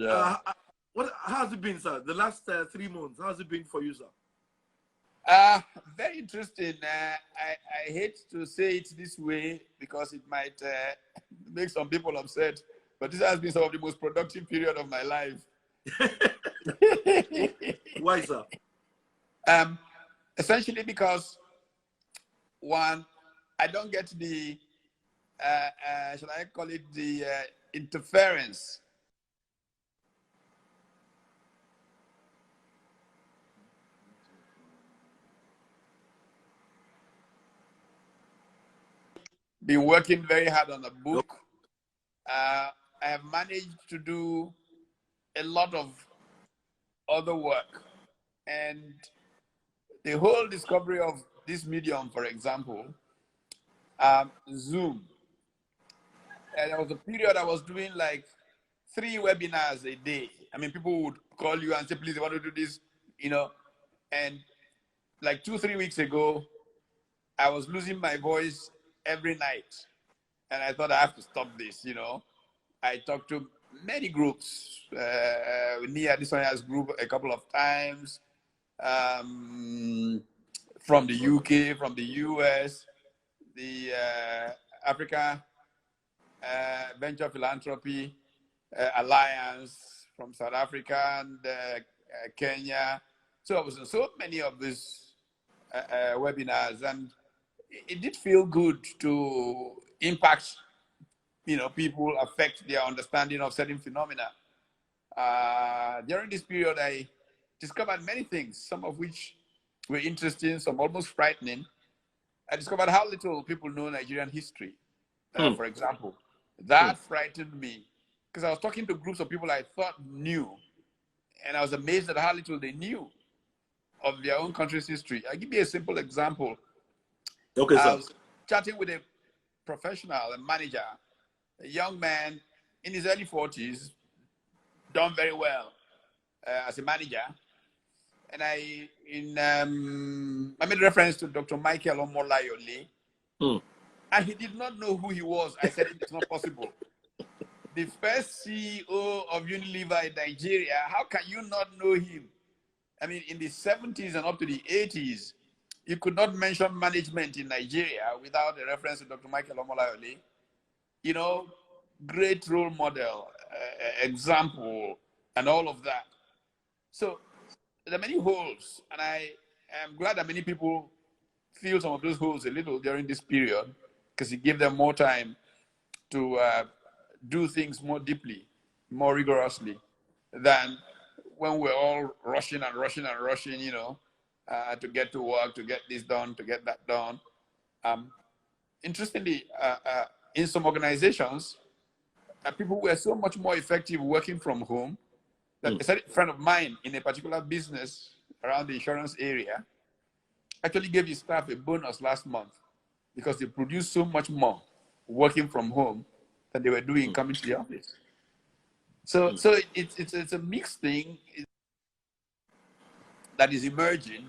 Yeah. How's it been, sir? The last 3 months, how's it been for you, sir? Very interesting. I hate to say it this way because it might make some people upset, but this has been some of the most productive period of my life. Why, sir? Essentially because, one, I don't get the, shall I call it the interference been working very hard on a book. I have managed to do a lot of other work. And the whole discovery of this medium, for example, Zoom. And there was a period I was doing like 3 webinars a day. I mean, people would call you and say, please, I want to do this, you know. And like 2-3 weeks ago, I was losing my voice every night. And I thought I have to stop this, you know. I talked to many groups, Nia Adesonya's group a couple of times, from the UK, from the US, the Africa Venture Philanthropy Alliance from South Africa and Kenya. So I was in so many of these webinars, and it did feel good to impact, you know, people, affect their understanding of certain phenomena. During this period, I discovered many things, some of which were interesting, some almost frightening. I discovered how little people know Nigerian history, for example. That frightened me because I was talking to groups of people I thought knew, and I was amazed at how little they knew of their own country's history. I'll give you a simple example. Okay, sir. I was chatting with a professional, a manager, a young man in his early 40s, done very well as a manager. And I made reference to Dr. Michael Omolayole, and he did not know who he was. I said, it's not possible. The first CEO of Unilever in Nigeria, how can you not know him? I mean, in the 70s and up to the 80s, you could not mention management in Nigeria without a reference to Dr. Michael Omolayole. You know, great role model, example, and all of that. So there are many holes, and I am glad that many people feel some of those holes a little during this period because it gave them more time to do things more deeply, more rigorously than when we're all rushing and rushing and rushing, you know, to get to work, to get this done, to get that done. Interestingly, in some organizations, people were so much more effective working from home that a friend of mine in a particular business around the insurance area actually gave his staff a bonus last month because they produced so much more working from home than they were doing coming to the office. So it's a mixed thing that is emerging.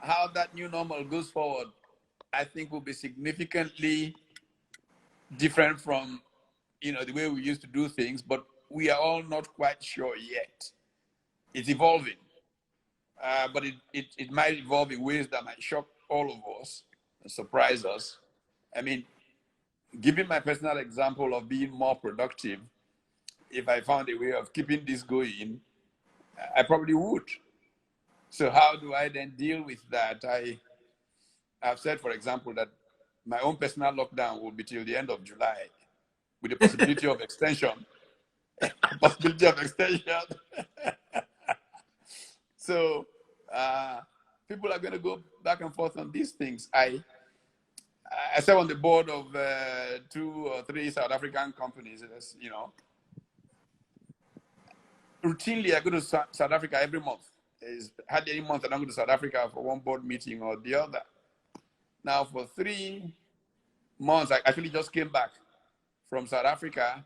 How that new normal goes forward, I think, will be significantly different from, you know, the way we used to do things, but we are all not quite sure yet. It's evolving, but it might evolve in ways that might shock all of us and surprise us. I mean, giving my personal example of being more productive, if I found a way of keeping this going, I probably would. So how do I then deal with that? I've said, for example, that my own personal lockdown will be till the end of July, with the possibility of extension. Possibility of extension. So people are going to go back and forth on these things. I serve on the board of 2 or 3 South African companies. You know, routinely I go to South Africa every month. There's hardly any month I don't go to South Africa for one board meeting or the other. Now, for 3 months, I actually just came back from South Africa,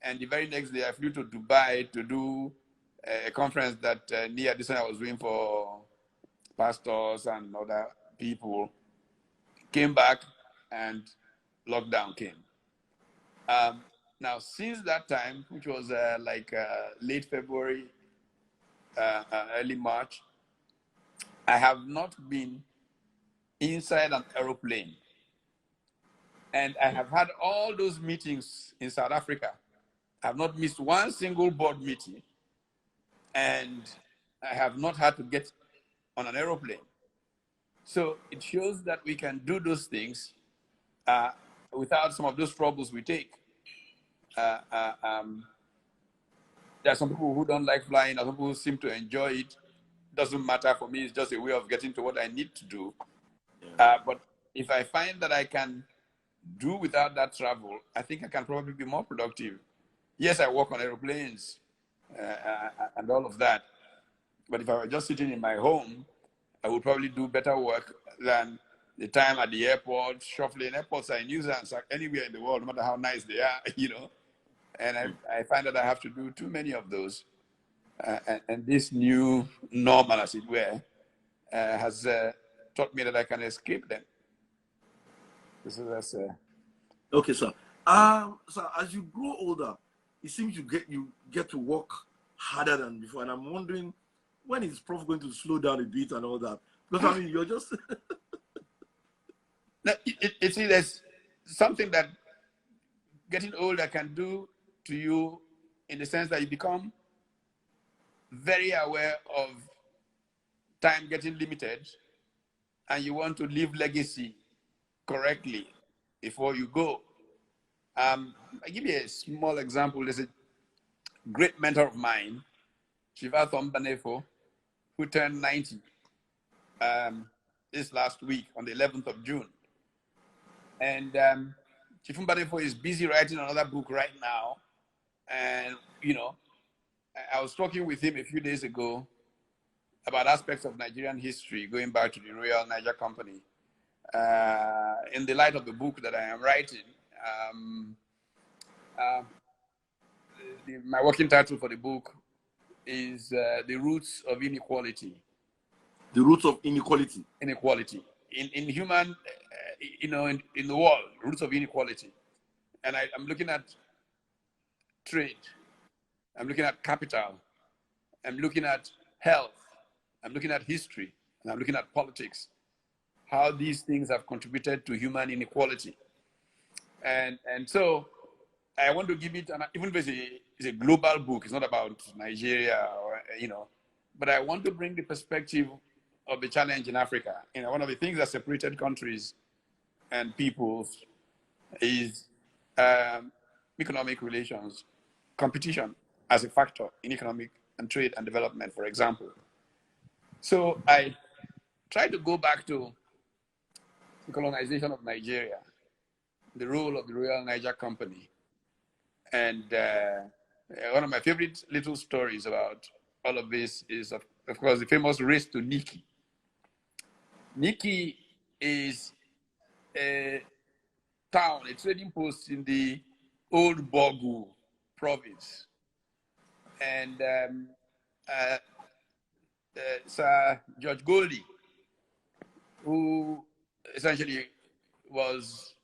and the very next day I flew to Dubai to do a conference that Nia Adesanya was doing for pastors and other people. Came back and lockdown came. Now, since that time, which was late February, early March, I have not been inside an aeroplane. And I have had all those meetings in South Africa. I have not missed one single board meeting. And I have not had to get on an aeroplane. So it shows that we can do those things without some of those troubles we take. There are some people who don't like flying, or some people who seem to enjoy it. Doesn't matter for me. It's just a way of getting to what I need to do. But if I find that I can do without that travel, I think I can probably be more productive. Yes, I work on airplanes and all of that. But if I were just sitting in my home, I would probably do better work than the time at the airport, shuffling. Airports are a nuisance anywhere in the world, no matter how nice they are, you know. And I find that I have to do too many of those. And this new normal, as it were, has taught me that I can escape them. So that's Okay, sir. So as you grow older, it seems you get to work harder than before. And I'm wondering, when is Prof going to slow down a bit and all that? Because I mean, you're just it's there's something that getting older can do to you, in the sense that you become very aware of time getting limited, and you want to leave legacy correctly before you go. I'll give you a small example. There's a great mentor of mine, Shiva Thombanefo, who turned 90 this last week on the 11th of June. And Chief Mbanefo is busy writing another book right now. And, you know, I was talking with him a few days ago about aspects of Nigerian history going back to the Royal Niger Company. In the light of the book that I am writing, my working title for the book is The Roots of Inequality. The roots of inequality. Inequality. In human, in the world, roots of inequality. And I'm looking at trade. I'm looking at capital. I'm looking at health. I'm looking at history. And I'm looking at politics. How these things have contributed to human inequality. And so I want to give it, even though it's a global book, it's not about Nigeria or, but I want to bring the perspective of the challenge in Africa. One of the things that separated countries and peoples is economic relations, competition as a factor in economic and trade and development, for example. So I try to go back to the colonization of Nigeria, the role of the Royal Niger Company. And one of my favorite little stories about all of this is, of course, the famous race to Nikki. Nikki is a town, a trading post in the old Bogu province. And Sir George Goldie, who essentially was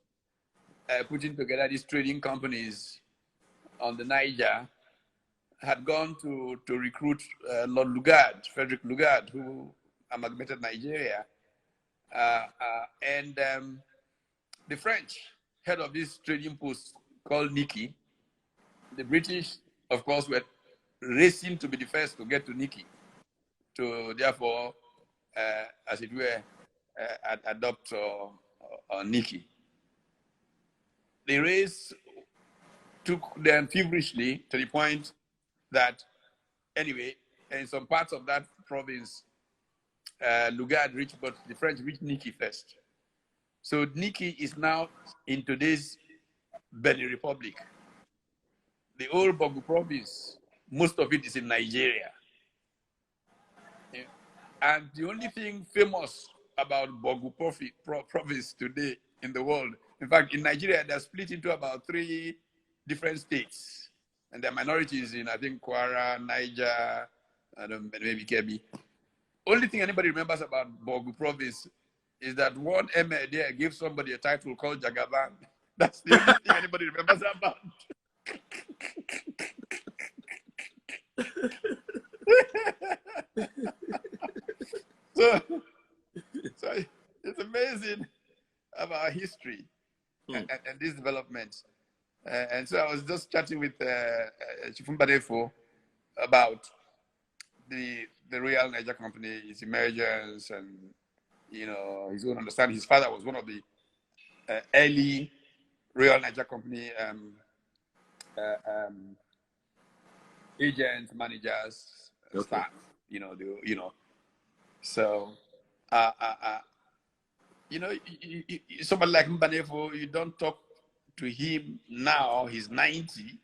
putting together these trading companies on the Niger, had gone to recruit Lord Lugard, Frederick Lugard, who amalgamated Nigeria. And the French, head of this trading post called Nikki, the British, of course, were racing to be the first to get to Nikki, to therefore, as it were, adopt Nikki. The race took them feverishly to the point that, anyway, in some parts of that province, Lugard reached, but the French reached Nikki first. So Nikki is now in today's Benin Republic. The old Bogu province, most of it is in Nigeria. And the only thing famous about Bogu province today in the world, in fact, in Nigeria, they're split into about 3 different states. And there are minorities in, I think, Kwara, Niger, and maybe Kebbi. Only thing anybody remembers about Bogu province is that one emir there gave somebody a title called Jagaban. That's the only thing anybody remembers about. so, so it's amazing about history and these developments. And so I was just chatting with Chifumba about the Royal Niger Company, its emergence, and he's going to understand his father was one of the early Royal Niger Company agents, managers, staff. So somebody like Mbanefo, you don't talk to him now. He's 90.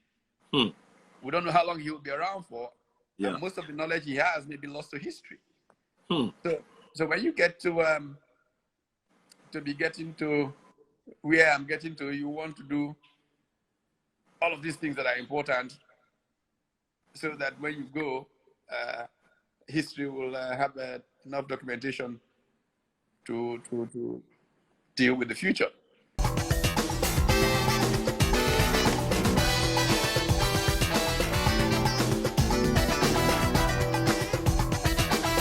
We don't know how long he will be around for. Yeah. And most of the knowledge he has may be lost to history. So when you get to be getting to where I'm getting to, you want to do all of these things that are important, so that when you go, history will have enough documentation to deal with the future.